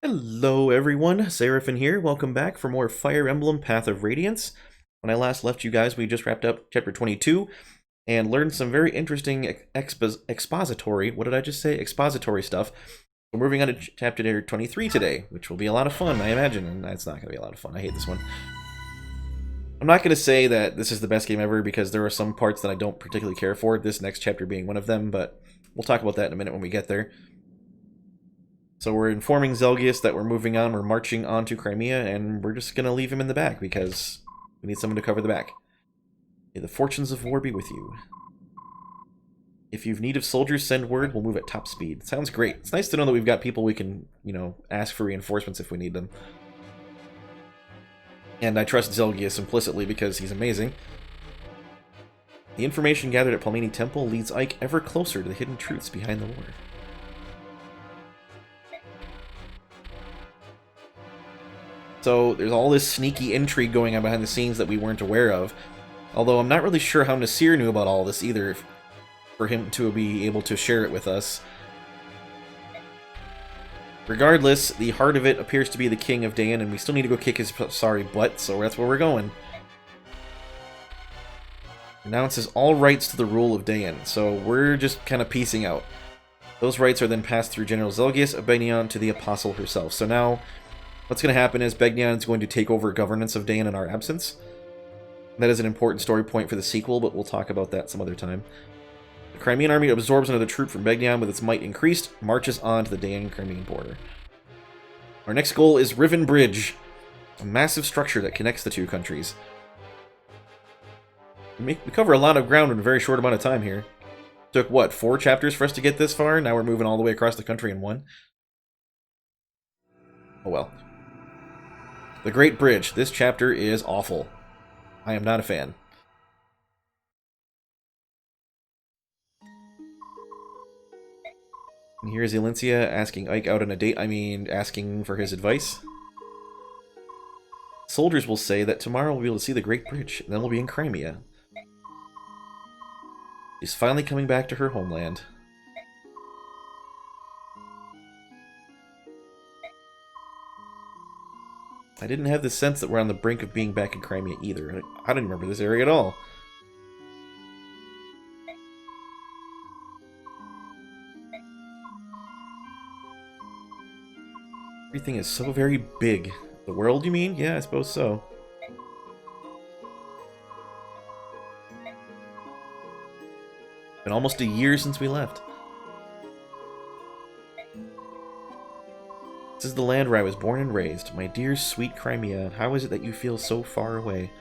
Hello everyone, Seraphin here. Welcome back for more Fire Emblem Path of Radiance. When I last left you guys, we just wrapped up Chapter 22 and learned some very interesting expository, what did I just say? Expository stuff. We're moving on to Chapter 23 today, which will be a lot of fun, I imagine, and that's not going to be a lot of fun. I hate this one. I'm not going to say that this is the best game ever because there are some parts that I don't particularly care for, this next chapter being one of them, but we'll talk about that in a minute when we get there. So we're informing Zelgius that we're moving on, we're marching on to Crimea, and we're just going to leave him in the back because we need someone to cover the back. May the fortunes of war be with you. If you've need of soldiers, send word, we'll move at top speed. Sounds great. It's nice to know that we've got people we can, ask for reinforcements if we need them. And I trust Zelgius implicitly because he's amazing. The information gathered at Palmini Temple leads Ike ever closer to the hidden truths behind the war. So there's all this sneaky intrigue going on behind the scenes that we weren't aware of. Although I'm not really sure how Nasir knew about all this either, for him to be able to share it with us. Regardless, the heart of it appears to be the King of Dan, and we still need to go kick his sorry butt, so that's where we're going. Renounces all rights to the rule of Dan, so we're just kind of piecing out. Those rights are then passed through General Zelgius Abenion to the Apostle herself. So now, what's going to happen is Begnion is going to take over governance of Dan in our absence. That is an important story point for the sequel, but we'll talk about that some other time. The Crimean army absorbs another troop from Begnion with its might increased, marches on to the Dan-Crimean border. Our next goal is Riven Bridge, a massive structure that connects the two countries. We cover a lot of ground in a very short amount of time here. Took, what, 4 chapters for us to get this far? Now we're moving all the way across the country in 1. Oh well. The Great Bridge. This chapter is awful. I am not a fan. And here's Elincia asking Ike out on a date. Asking for his advice. Soldiers will say that tomorrow we'll be able to see the Great Bridge, and then we'll be in Crimea. She's finally coming back to her homeland. I didn't have the sense that we're on the brink of being back in Crimea either. I don't remember this area at all. Everything is so very big. The world, you mean? Yeah, I suppose so. Been almost a year since we left. This is the land where I was born and raised. My dear, sweet Crimea, how is it that you feel so far away?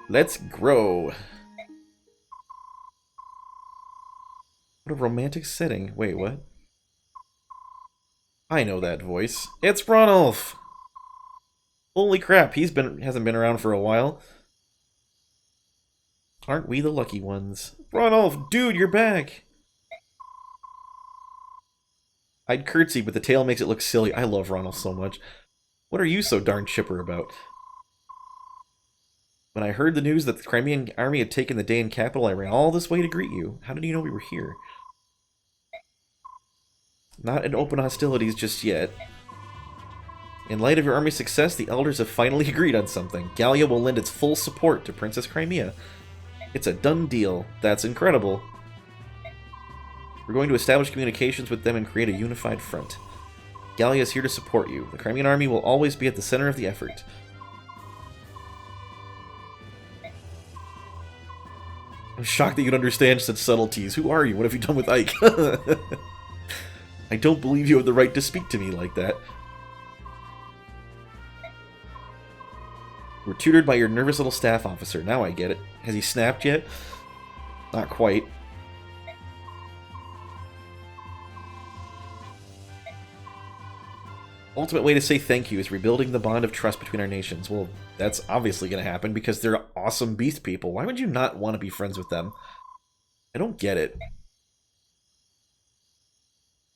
Let's grow. What a romantic setting. Wait, what? I know that voice. It's Ranulf! Holy crap, hasn't been around for a while. Aren't we the lucky ones? Ranulf, dude, you're back! I'd curtsy, but the tail makes it look silly. I love Ranulf so much. What are you so darn chipper about? When I heard the news that the Crimean army had taken the Dan capital, I ran all this way to greet you. How did you know we were here? Not in open hostilities just yet. In light of your army's success, the elders have finally agreed on something. Gallia will lend its full support to Princess Crimea. It's a done deal. That's incredible. We're going to establish communications with them and create a unified front. Gallia is here to support you. The Crimean army will always be at the center of the effort. I'm shocked that you'd understand such subtleties. Who are you? What have you done with Ike? I don't believe you have the right to speak to me like that. We're tutored by your nervous little staff officer. Now I get it. Has he snapped yet? Not quite. Ultimate way to say thank you is rebuilding the bond of trust between our nations. Well, that's obviously going to happen because they're awesome beast people. Why would you not want to be friends with them? I don't get it.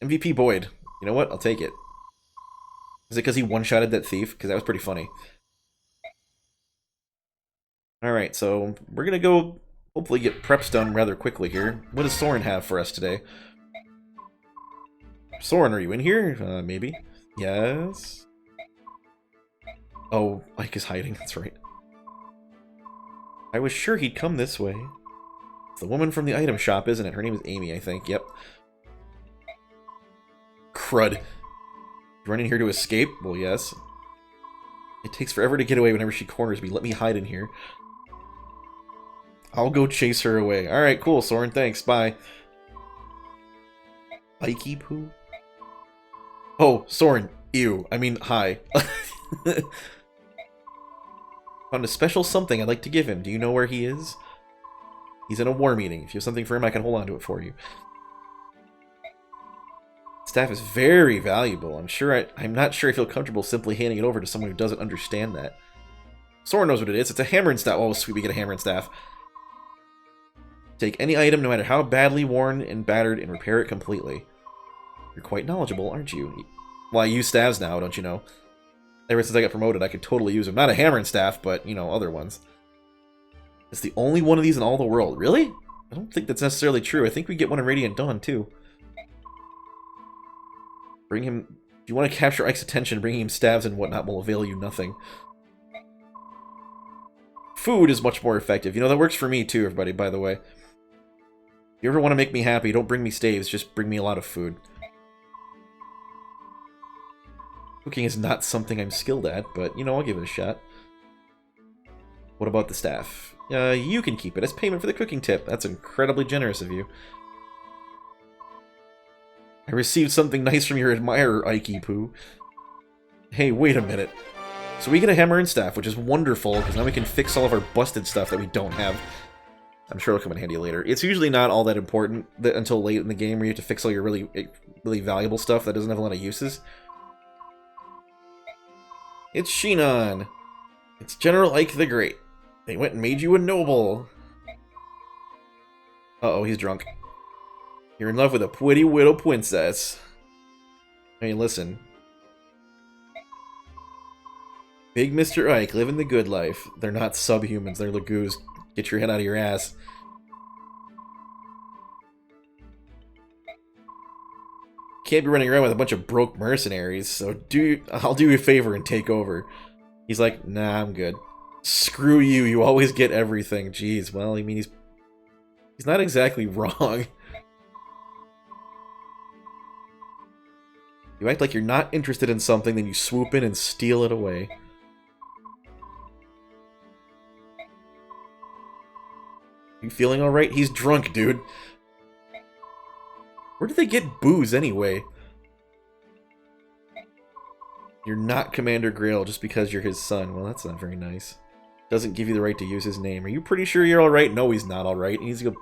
MVP Boyd. You know what? I'll take it. Is it because he one-shotted that thief? Because that was pretty funny. Alright, so we're going to go hopefully get preps done rather quickly here. What does Soren have for us today? Soren, are you in here? Maybe. Yes. Oh, Ike is hiding, that's right. I was sure he'd come this way. It's the woman from the item shop, isn't it? Her name is Amy, I think. Yep. Crud. You running here to escape? Well, yes. It takes forever to get away whenever she corners me. Let me hide in here. I'll go chase her away. Alright, cool, Soren. Thanks. Bye. Ikey poo? Oh, Soren. Ew. I mean, hi. Found a special something I'd like to give him. Do you know where he is? He's in a war meeting. If you have something for him, I can hold on to it for you. Staff is very valuable. I'm not sure I feel comfortable simply handing it over to someone who doesn't understand that. Soren knows what it is. It's a hammer and staff. Oh, sweet, we get a hammer and staff. Take any item, no matter how badly worn and battered, and repair it completely. You're quite knowledgeable, aren't you? Well, I use staves now, don't you know? Ever since I got promoted, I could totally use them. Not a hammer and staff, but, you know, other ones. It's the only one of these in all the world. Really? I don't think that's necessarily true. I think we get one in Radiant Dawn, too. Bring him... If you want to capture Ike's attention, bringing him staves and whatnot will avail you nothing. Food is much more effective. You know, that works for me, too, everybody, by the way. If you ever want to make me happy, don't bring me staves, just bring me a lot of food. Cooking is not something I'm skilled at, but, you know, I'll give it a shot. What about the staff? You can keep it as payment for the cooking tip. That's incredibly generous of you. I received something nice from your admirer, Ikey Poo. Hey, wait a minute. So we get a hammer and staff, which is wonderful, because now we can fix all of our busted stuff that we don't have. I'm sure it'll come in handy later. It's usually not all that important until late in the game, where you have to fix all your really valuable stuff that doesn't have a lot of uses. It's Shinon. It's General Ike the Great. They went and made you a noble. Uh-oh, he's drunk. You're in love with a pretty widow princess. I mean, listen. Big Mr. Ike living the good life. They're not subhumans, they're lagoos. Get your head out of your ass. Can't be running around with a bunch of broke mercenaries, so I'll do you a favor and take over. He's like, nah, I'm good. Screw you, you always get everything. Jeez, well, I mean, he's not exactly wrong. You act like you're not interested in something, then you swoop in and steal it away. You feeling alright? He's drunk, dude. Where do they get booze, anyway? You're not Commander Grail just because you're his son. Well, that's not very nice. Doesn't give you the right to use his name. Are you pretty sure you're alright? No, he's not alright. He needs to go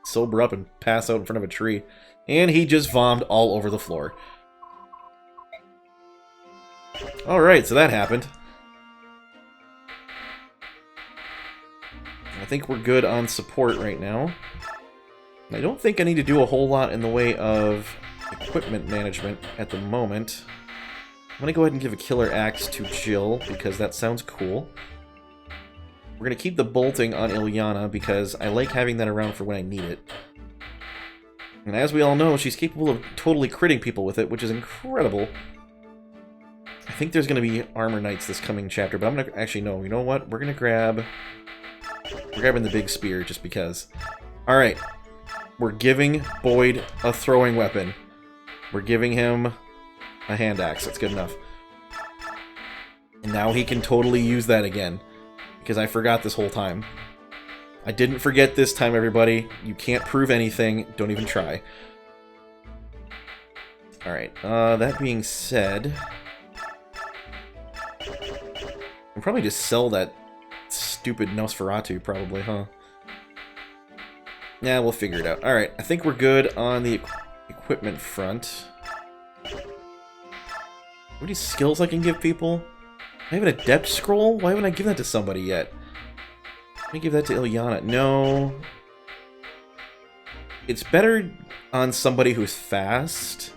sober up and pass out in front of a tree. And he just vommed all over the floor. Alright, so that happened. I think we're good on support right now. I don't think I need to do a whole lot in the way of equipment management at the moment. I'm gonna go ahead and give a killer axe to Jill, because that sounds cool. We're gonna keep the bolting on Ilyana, because I like having that around for when I need it. And as we all know, she's capable of totally critting people with it, which is incredible. I think there's gonna be armor knights this coming chapter, but I'm gonna... Actually, no, you know what? We're gonna grab... We're grabbing the big spear, just because. Alright. We're giving Boyd a throwing weapon. We're giving him a hand axe. That's good enough. And now he can totally use that again. Because I forgot this whole time. I didn't forget this time, everybody. You can't prove anything. Don't even try. Alright, that being said... I'll probably just sell that stupid Nosferatu, probably, huh? Yeah, we'll figure it out. Alright, I think we're good on the equipment front. What are these skills I can give people? I have a depth scroll? Why haven't I given that to somebody yet? Let me give that to Ilyana. No. It's better on somebody who's fast.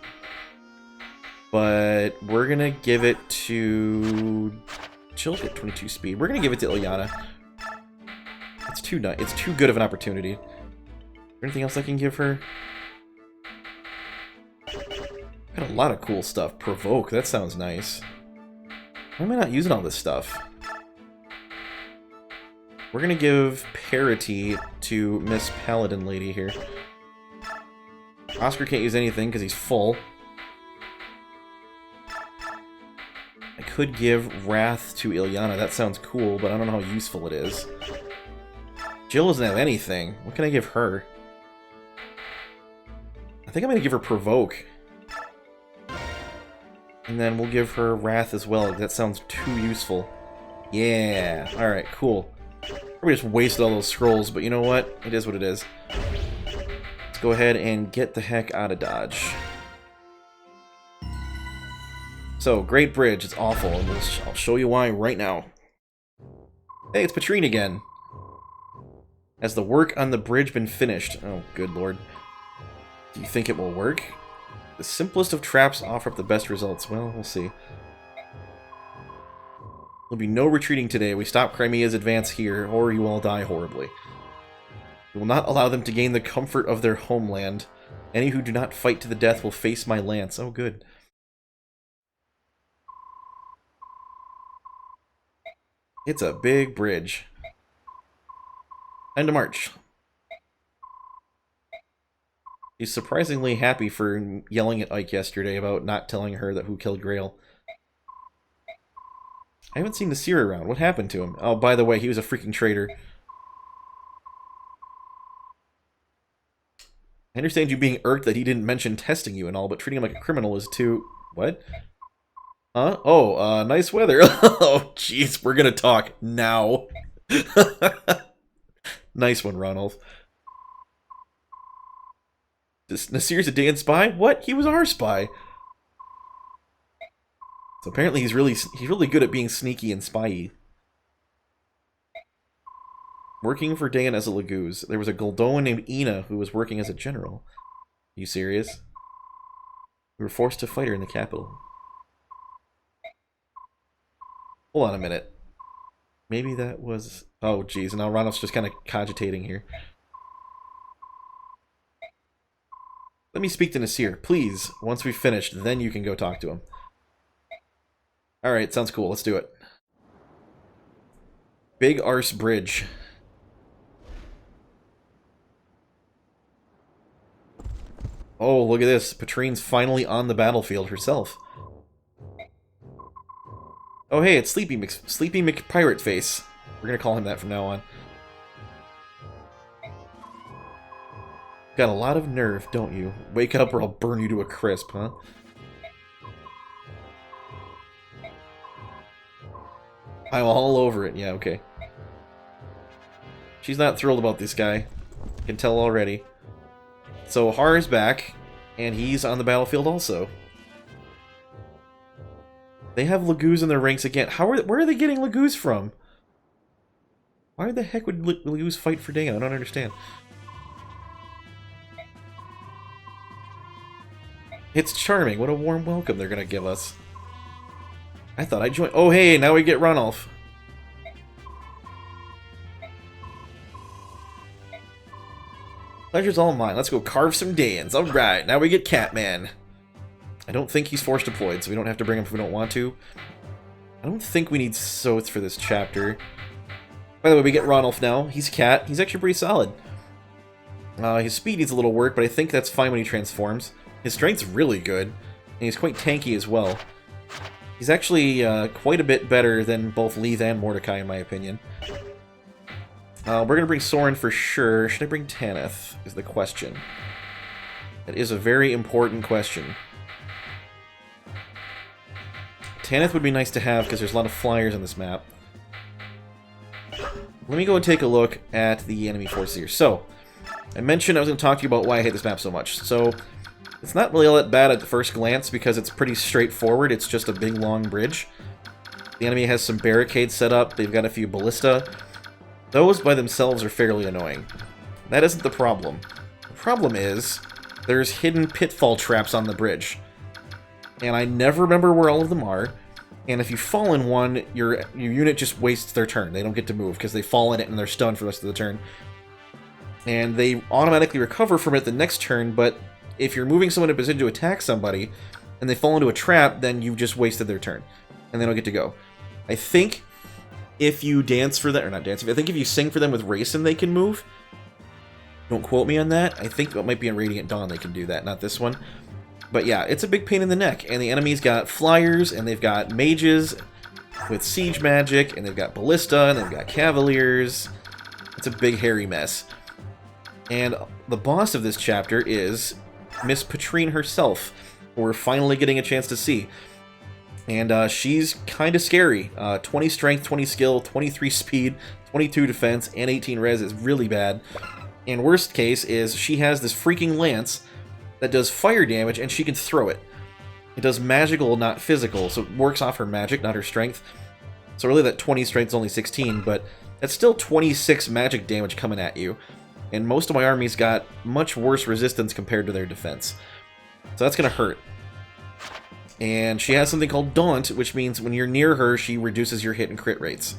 But we're gonna give it to... Jill's at 22 speed. We're gonna give it to Ilyana. It's too good of an opportunity. Anything else I can give her? Got a lot of cool stuff. Provoke, that sounds nice. Why am I not using all this stuff? We're gonna give parity to Miss Paladin Lady here. Oscar can't use anything because he's full. I could give Wrath to Ilyana. That sounds cool, but I don't know how useful it is. Jill doesn't have anything. What can I give her? I think I'm gonna give her Provoke. And then we'll give her Wrath as well. That sounds too useful. Yeah. Alright, cool. We just wasted all those scrolls, but you know what? It is what it is. Let's go ahead and get the heck out of Dodge. So, Great Bridge. It's awful, and I'll show you why right now. Hey, it's Patrine again. Has the work on the bridge been finished? Oh, good lord. Do you think it will work? The simplest of traps offer up the best results. Well, we'll see. There'll be no retreating today. We stop Crimea's advance here, or you all die horribly. We will not allow them to gain the comfort of their homeland. Any who do not fight to the death will face my lance. Oh, good. It's a big bridge. Time to march. He's surprisingly happy for yelling at Ike yesterday about not telling her that who killed Grail. I haven't seen Nasir around. What happened to him? Oh, by the way, he was a freaking traitor. I understand you being irked that he didn't mention testing you and all, but treating him like a criminal is too... What? Huh? Oh, nice weather. Oh, jeez, we're gonna talk now. Nice one, Ranulf. Nasir's a Daean spy? What? He was our spy. So apparently he's really good at being sneaky and spy-y. Working for Daean as a Laguz. There was a Goldoan named Ina who was working as a general. Are you serious? We were forced to fight her in the capital. Hold on a minute. Maybe that was... Oh, geez. Now Ranulf's just kind of cogitating here. Let me speak to Nasir, please. Once we've finished, then you can go talk to him. Alright, sounds cool. Let's do it. Big Arse Bridge. Oh, look at this. Patrine's finally on the battlefield herself. Oh, hey, it's Sleepy McPirate Face. We're gonna call him that from now on. Got a lot of nerve, don't you? Wake up or I'll burn you to a crisp, huh? I'm all over it. Yeah, okay. She's not thrilled about this guy. Can tell already. So Har's back, and he's on the battlefield also. They have Laguz in their ranks again. Where are they getting Laguz from? Why the heck would Laguz fight for Daean? I don't understand. It's charming. What a warm welcome they're gonna give us. I thought I'd join. Oh, hey, now we get Ranulf. Pleasure's all mine. Let's go carve some Daeans. Alright, now we get Catman. I don't think he's force deployed, so we don't have to bring him if we don't want to. I don't think we need Soth for this chapter. By the way, we get Ranulf now. He's Cat. He's actually pretty solid. His speed needs a little work, but I think that's fine when he transforms. His strength's really good, and he's quite tanky as well. He's actually quite a bit better than both Leith and Mordecai, in my opinion. We're going to bring Soren for sure. Should I bring Tanith, is the question. That is a very important question. Tanith would be nice to have, because there's a lot of flyers on this map. Let me go and take a look at the enemy forces here. So, I mentioned I was going to talk to you about why I hate this map so much. So, it's not really all that bad at the first glance, because it's pretty straightforward. It's just a big, long bridge. The enemy has some barricades set up. They've got a few ballista. Those by themselves are fairly annoying. That isn't the problem. The problem is, there's hidden pitfall traps on the bridge. And I never remember where all of them are. And if you fall in one, your unit just wastes their turn. They don't get to move, because they fall in it and they're stunned for the rest of the turn. And they automatically recover from it the next turn, but if you're moving someone in position to attack somebody, and they fall into a trap, then you've just wasted their turn, and they don't get to go. I think if you dance for them, or not dance, I think if you sing for them with Racing, they can move. Don't quote me on that. I think it might be in Radiant Dawn they can do that, not this one. But yeah, it's a big pain in the neck, and the enemy's got flyers, and they've got mages with siege magic, and they've got ballista, and they've got cavaliers. It's a big hairy mess. And the boss of this chapter is Miss Patrine herself, who we're finally getting a chance to see. And she's kind of scary. 20 strength, 20 skill, 23 speed, 22 defense, and 18 res is really bad. And worst case is she has this freaking lance that does fire damage, and she can throw it. It does magical, not physical, so it works off her magic, not her strength. So really that 20 strength is only 16, but that's still 26 magic damage coming at you. And most of my armies got much worse resistance compared to their defense. So that's going to hurt. And she has something called Daunt, which means when you're near her, she reduces your hit and crit rates.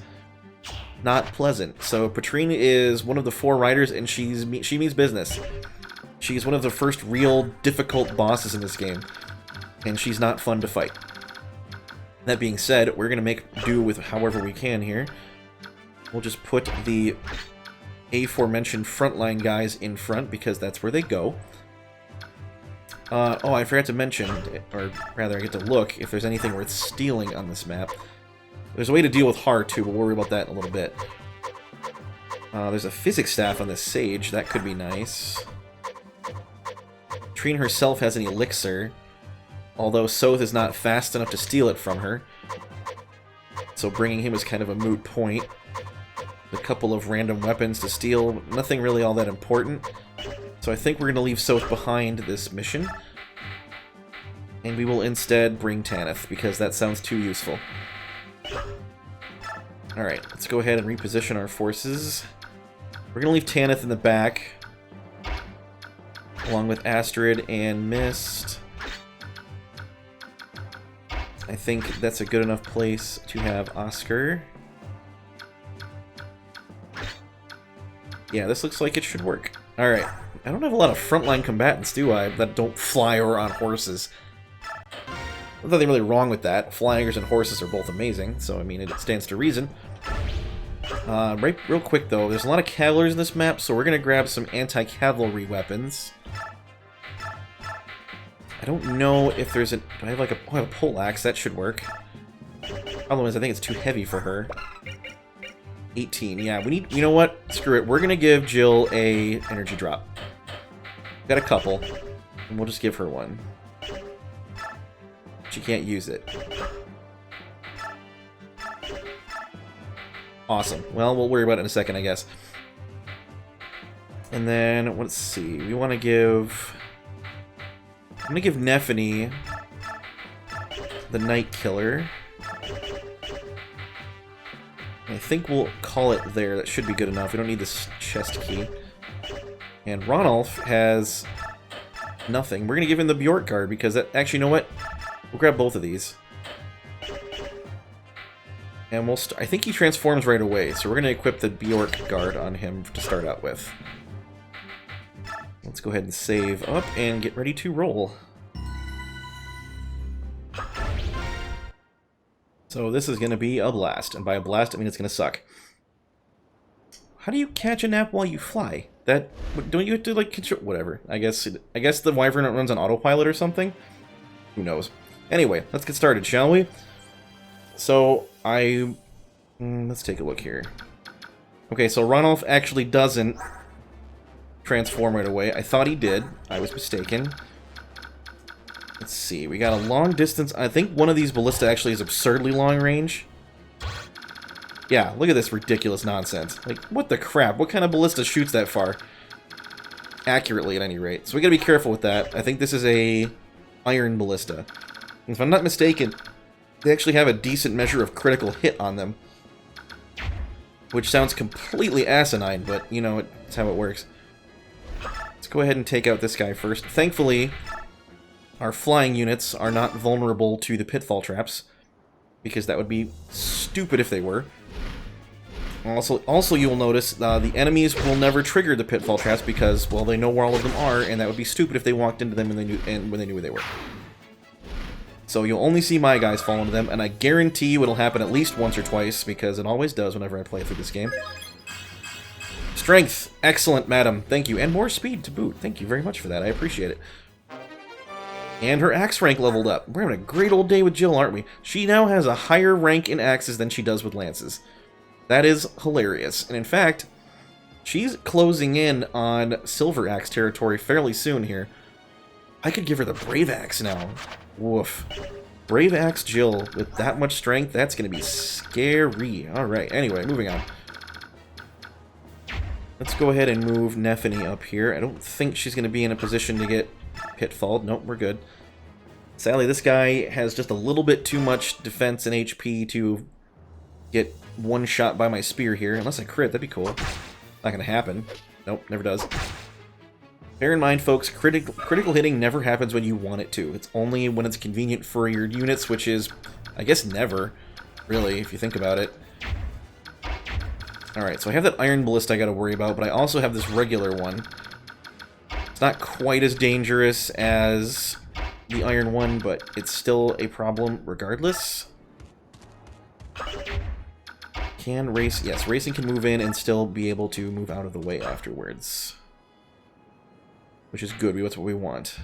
Not pleasant. So Patrine is one of the 4 riders, and she means business. She's one of the first real difficult bosses in this game, and she's not fun to fight. That being said, we're going to make do with however we can here. We'll just put the aforementioned frontline guys in front, because that's where they go. Oh, I forgot to mention, or rather I get to look, if there's anything worth stealing on this map. There's a way to deal with Har, too, but we'll worry about that in a little bit. There's a physics staff on this sage. That could be nice. Patrine herself has an elixir, although Soth is not fast enough to steal it from her. So bringing him is kind of a moot point. A couple of random weapons to steal, nothing really all that important. So I think we're going to leave Soth behind this mission. And we will instead bring Tanith, because that sounds too useful. Alright, let's go ahead and reposition our forces. We're going to leave Tanith in the back, along with Astrid and Mist. I think that's a good enough place to have Oscar. Yeah, this looks like it should work. Alright, I don't have a lot of frontline combatants, do I, that don't fly or on horses. There's nothing really wrong with that. Flyers and horses are both amazing, so I mean, it stands to reason. Right, real quick though, there's a lot of cavaliers in this map, so we're going to grab some anti-cavalry weapons. I don't know if there's a... Do I have like a... Oh, I have a poleaxe, that should work. Problem is, I think it's too heavy for her. 18, yeah, we need... You know what? Screw it, we're going to give Jill a energy drop. Got a couple, and we'll just give her one. She can't use it. Awesome. Well, we'll worry about it in a second, I guess. And then, let's see. We want to give... I'm going to give Nephany the Night Killer. I think we'll call it there. That should be good enough. We don't need this chest key. And Ranulf has nothing. We're going to give him the Bjork Guard, because that... Actually, you know what? We'll grab both of these. And we'll... I think he transforms right away, so we're going to equip the Bjork Guard on him to start out with. Let's go ahead and save up and get ready to roll. So this is going to be a blast, and by a blast I mean it's going to suck. How do you catch a nap while you fly? That... Don't you have to, like, control... Whatever. I guess the Wyvern runs on autopilot or something? Who knows? Anyway, let's get started, shall we? So, let's take a look here. Okay, so Ranulf actually doesn't transform right away. I thought he did. I was mistaken. Let's see. We got a long distance. I think one of these ballista actually is absurdly long range. Yeah, look at this ridiculous nonsense. Like, what the crap? What kind of ballista shoots that far? Accurately, at any rate. So we gotta be careful with that. I think this is a iron ballista. If I'm not mistaken, they actually have a decent measure of critical hit on them. Which sounds completely asinine, but, you know, it's how it works. Let's go ahead and take out this guy first. Thankfully, our flying units are not vulnerable to the pitfall traps, because that would be stupid if they were. Also, you will notice the enemies will never trigger the pitfall traps because, well, they know where all of them are, and that would be stupid if they walked into them when they knew where they were. So you'll only see my guys fall into them, and I guarantee you it'll happen at least once or twice, because it always does whenever I play through this game. Strength! Excellent, madam. Thank you. And more speed to boot. Thank you very much for that. I appreciate it. And her axe rank leveled up. We're having a great old day with Jill, aren't we? She now has a higher rank in axes than she does with lances. That is hilarious. And in fact, she's closing in on Silver Axe territory fairly soon here. I could give her the Brave Axe now. Woof. Brave Axe Jill with that much strength, that's going to be scary. Alright, anyway, moving on. Let's go ahead and move Nephany up here. I don't think she's going to be in a position to get pitfalled. Nope, we're good. Sadly, this guy has just a little bit too much defense and HP to get one shot by my spear here. Unless I crit, that'd be cool. Not going to happen. Nope, never does. Bear in mind, folks, critical hitting never happens when you want it to. It's only when it's convenient for your units, which is, I guess, never, really, if you think about it. Alright, so I have that iron ballista I gotta worry about, but I also have this regular one. It's not quite as dangerous as the iron one, but it's still a problem regardless. Can race... Yes, racing can move in and still be able to move out of the way afterwards. Which is good, that's what we want.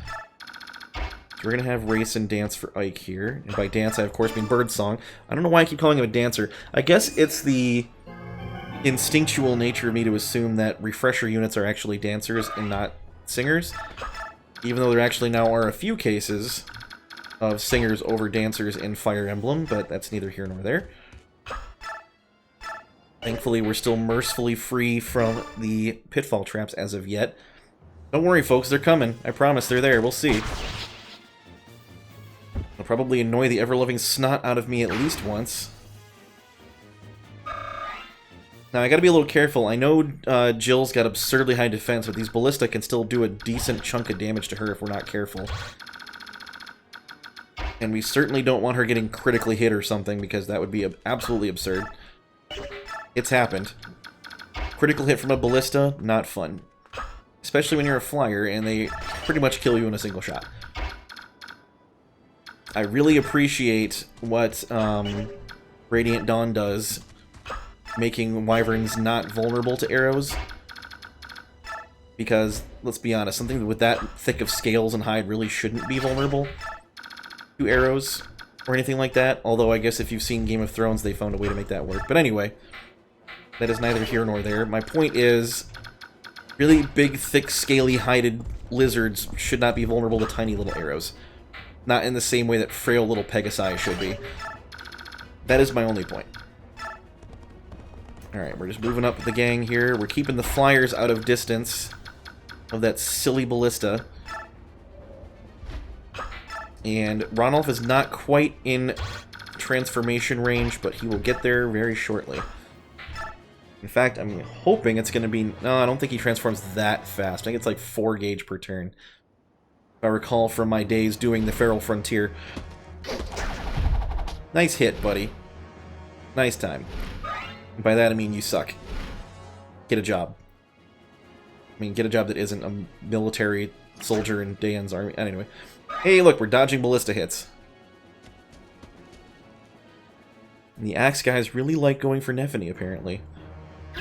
So we're gonna have race and dance for Ike here. And by dance, I of course mean birdsong. I don't know why I keep calling him a dancer. I guess it's the instinctual nature of me to assume that refresher units are actually dancers and not singers, even though there actually now are a few cases of singers over dancers in Fire Emblem, but that's neither here nor there. Thankfully, we're still mercifully free from the pitfall traps as of yet. Don't worry, folks, they're coming. I promise they're there. We'll see. They'll probably annoy the ever-loving snot out of me at least once. Now, I gotta be a little careful. I know Jill's got absurdly high defense, but these ballista can still do a decent chunk of damage to her if we're not careful. And we certainly don't want her getting critically hit or something, because that would be absolutely absurd. It's happened. Critical hit from a ballista, not fun. Especially when you're a flyer, and they pretty much kill you in a single shot. I really appreciate what Radiant Dawn does, making wyverns not vulnerable to arrows. Because, let's be honest, something with that thick of scales and hide really shouldn't be vulnerable to arrows or anything like that. Although I guess if you've seen Game of Thrones, they found a way to make that work. But anyway, that is neither here nor there. My point is, really big, thick, scaly, hided lizards should not be vulnerable to tiny little arrows. Not in the same way that frail little Pegasi should be. That is my only point. Alright, we're just moving up the gang here. We're keeping the flyers out of distance of that silly ballista. And Ranulf is not quite in transformation range, but he will get there very shortly. In fact, I'm hoping it's going to be... No, I don't think he transforms that fast. I think it's like 4 gauge per turn. If I recall from my days doing the Feral Frontier. Nice hit, buddy. Nice time. And by that I mean you suck. Get a job. I mean, get a job that isn't a military soldier in Dan's army. Anyway. Hey, look, we're dodging ballista hits. And the axe guys really like going for Nephany, apparently.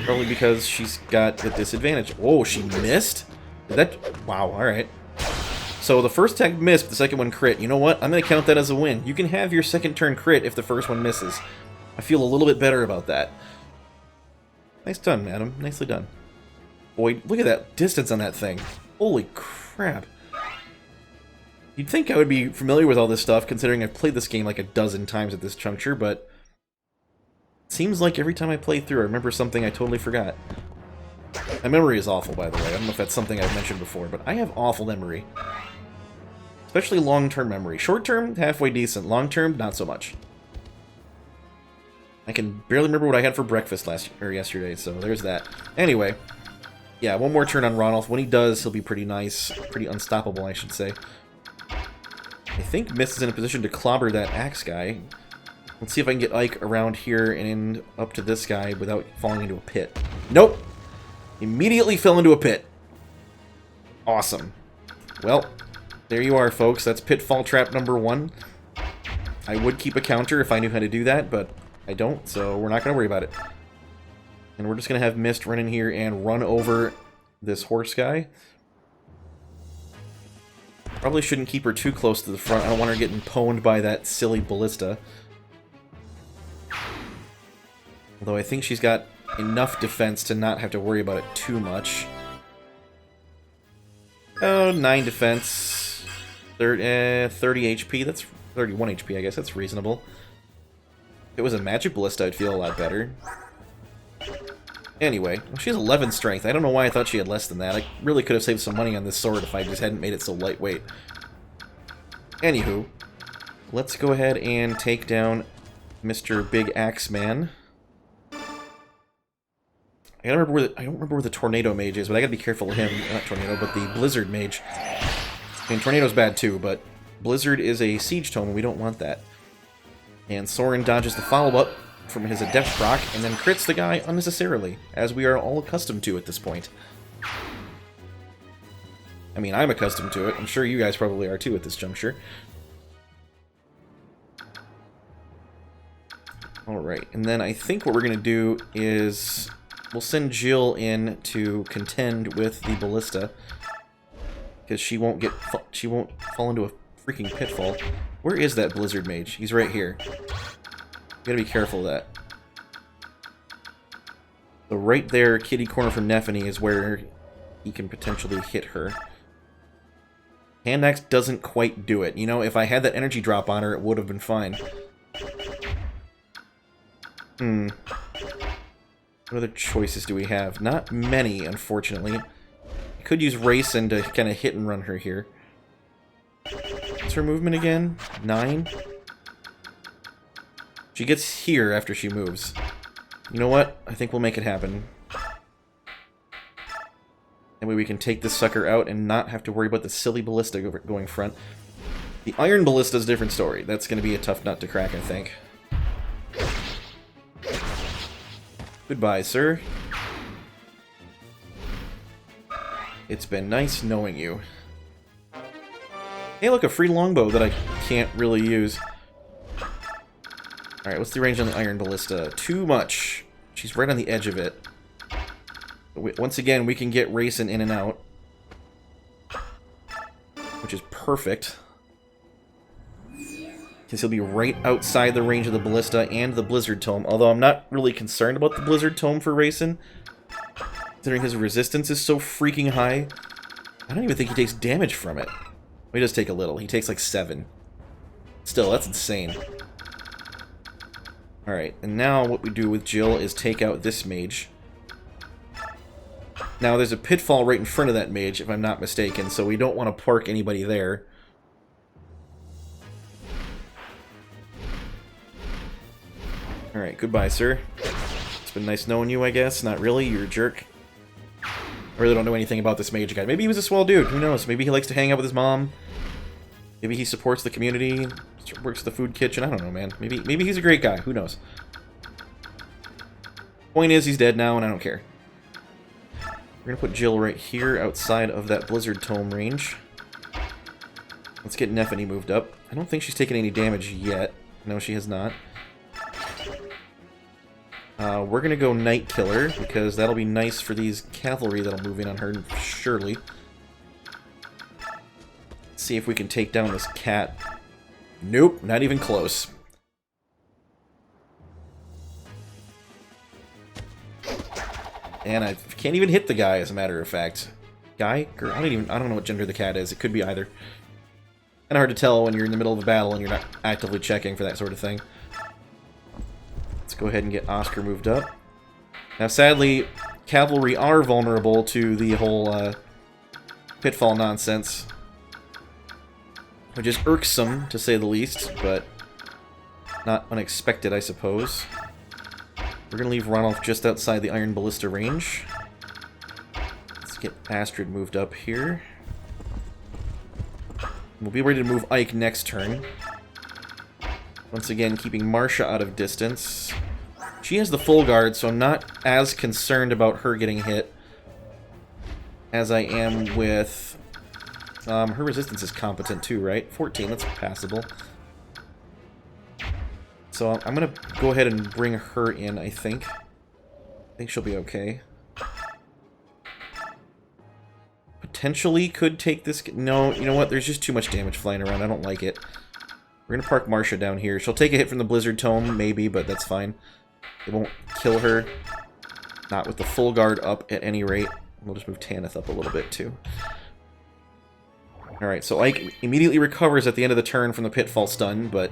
Probably because she's got the disadvantage. Oh, she missed? Did that... Wow, alright. So the first attack missed, but the second one crit. You know what? I'm going to count that as a win. You can have your second turn crit if the first one misses. I feel a little bit better about that. Nice done, madam. Nicely done. Boy, look at that distance on that thing. Holy crap. You'd think I would be familiar with all this stuff, considering I've played this game like a dozen times at this juncture, but... It seems like every time I play through, I remember something I totally forgot. My memory is awful, by the way. I don't know if that's something I've mentioned before, but I have awful memory. Especially long-term memory. Short-term, halfway decent. Long-term, not so much. I can barely remember what I had for breakfast yesterday, so there's that. Anyway, yeah, one more turn on Ranulf. When he does, he'll be pretty nice. Pretty unstoppable, I should say. I think Mist is in a position to clobber that axe guy. Let's see if I can get Ike around here and up to this guy without falling into a pit. Nope! Immediately fell into a pit. Awesome. Well, there you are, folks. That's pitfall trap number 1. I would keep a counter if I knew how to do that, but I don't, so we're not going to worry about it. And we're just going to have Mist run in here and run over this horse guy. Probably shouldn't keep her too close to the front. I don't want her getting pwned by that silly ballista. Although I think she's got enough defense to not have to worry about it too much. Oh, 9 defense. 30 HP. That's 31 HP, I guess. That's reasonable. If it was a magic ballista, I'd feel a lot better. Anyway, well, she has 11 strength. I don't know why I thought she had less than that. I really could have saved some money on this sword if I just hadn't made it so lightweight. Anywho, let's go ahead and take down Mr. Big Axe Man. I don't remember where the Tornado Mage is, but I gotta be careful of him. Not Tornado, but the Blizzard Mage. I mean, Tornado's bad too, but Blizzard is a Siege Tome, and we don't want that. And Soren dodges the follow-up from his Adept proc, and then crits the guy unnecessarily, as we are all accustomed to at this point. I mean, I'm accustomed to it. I'm sure you guys probably are too at this juncture. Alright, and then I think what we're going to do is we'll send Jill in to contend with the Ballista, because she won't fall into a freaking pitfall. Where is that Blizzard Mage? He's right here. You gotta be careful of that. So right there, kitty corner from Nephany is where he can potentially hit her. Hand axe doesn't quite do it. You know, if I had that energy drop on her, it would have been fine. What other choices do we have? Not many, unfortunately. I could use Racing to kind of hit and run her here. What's her movement again? 9? She gets here after she moves. You know what? I think we'll make it happen. That way we can take this sucker out and not have to worry about the silly ballista going front. The Iron Ballista's a different story. That's going to be a tough nut to crack, I think. Goodbye, sir. It's been nice knowing you. Hey, look, a free longbow that I can't really use. Alright, what's the range on the Iron Ballista? Too much. She's right on the edge of it. But once again, we can get Racing in and out. Which is perfect. Because he'll be right outside the range of the Ballista and the Blizzard Tome. Although I'm not really concerned about the Blizzard Tome for Racing, considering his resistance is so freaking high. I don't even think he takes damage from it. Well, he does take a little. He takes like 7. Still, that's insane. Alright, and now what we do with Jill is take out this mage. Now, there's a pitfall right in front of that mage, if I'm not mistaken, so we don't want to park anybody there. Alright, goodbye, sir. It's been nice knowing you, I guess. Not really, you're a jerk. I really don't know anything about this mage guy. Maybe he was a swell dude, who knows? Maybe he likes to hang out with his mom. Maybe he supports the community, works at the food kitchen. I don't know, man. Maybe he's a great guy. Who knows? Point is, he's dead now, and I don't care. We're gonna put Jill right here outside of that Blizzard Tome range. Let's get Nephany moved up. I don't think she's taken any damage yet. No, she has not. We're gonna go Night Killer, because that'll be nice for these cavalry that'll move in on her, surely. Let's see if we can take down this cat. Nope, not even close. And I can't even hit the guy, as a matter of fact. Guy? Girl? I don't know what gender the cat is. It could be either. Kinda hard to tell when you're in the middle of a battle and you're not actively checking for that sort of thing. Let's go ahead and get Oscar moved up. Now, sadly, cavalry are vulnerable to the whole pitfall nonsense, which is irksome, to say the least, but not unexpected, I suppose. We're going to leave Ranulf just outside the Iron Ballista range. Let's get Astrid moved up here. We'll be ready to move Ike next turn. Once again, keeping Marsha out of distance. She has the full guard, so I'm not as concerned about her getting hit as I am with... her resistance is competent too, right? 14, that's passable. so I'm going to go ahead and bring her in, I think. I think she'll be okay. Potentially could take this... No, you know what? There's just too much damage flying around. I don't like it. We're going to park Marcia down here. She'll take a hit from the Blizzard Tome, maybe, but that's fine. It won't kill her. Not with the full guard up at any rate. We'll just move Tanith up a little bit, too. Alright, so Ike immediately recovers at the end of the turn from the Pitfall stun, but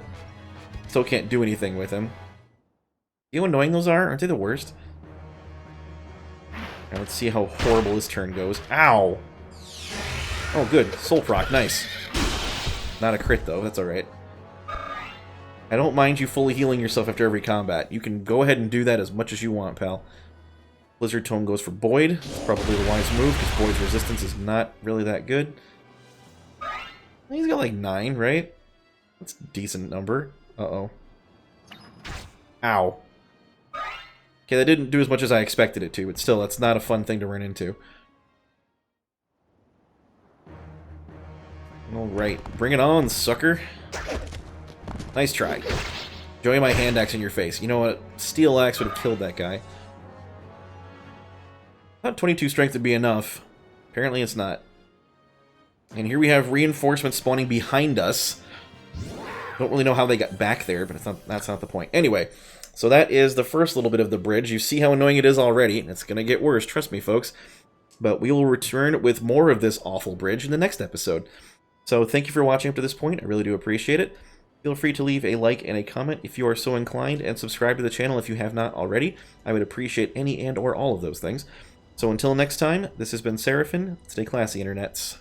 still can't do anything with him. You know how annoying those are? Aren't they the worst? Now let's see how horrible this turn goes. Ow! Oh, good. Soul proc. Nice. Not a crit, though. That's alright. I don't mind you fully healing yourself after every combat. You can go ahead and do that as much as you want, pal. Blizzard Tome goes for Boyd. It's probably the wise move, because Boyd's resistance is not really that good. He's got like 9, right? That's a decent number. Uh-oh. Ow. Okay, that didn't do as much as I expected it to, but still, that's not a fun thing to run into. Alright, bring it on, sucker. Nice try. Enjoy my hand axe in your face. You know what? Steel axe would have killed that guy. Thought 22 strength would be enough. Apparently it's not. And here we have reinforcements spawning behind us. Don't really know how they got back there, but that's not the point. Anyway, so that is the first little bit of the bridge. You see how annoying it is already. It's going to get worse, trust me, folks. But we will return with more of this awful bridge in the next episode. So thank you for watching up to this point. I really do appreciate it. Feel free to leave a like and a comment if you are so inclined, and subscribe to the channel if you have not already. I would appreciate any and or all of those things. So until next time, this has been Seraphin. Stay classy, internets.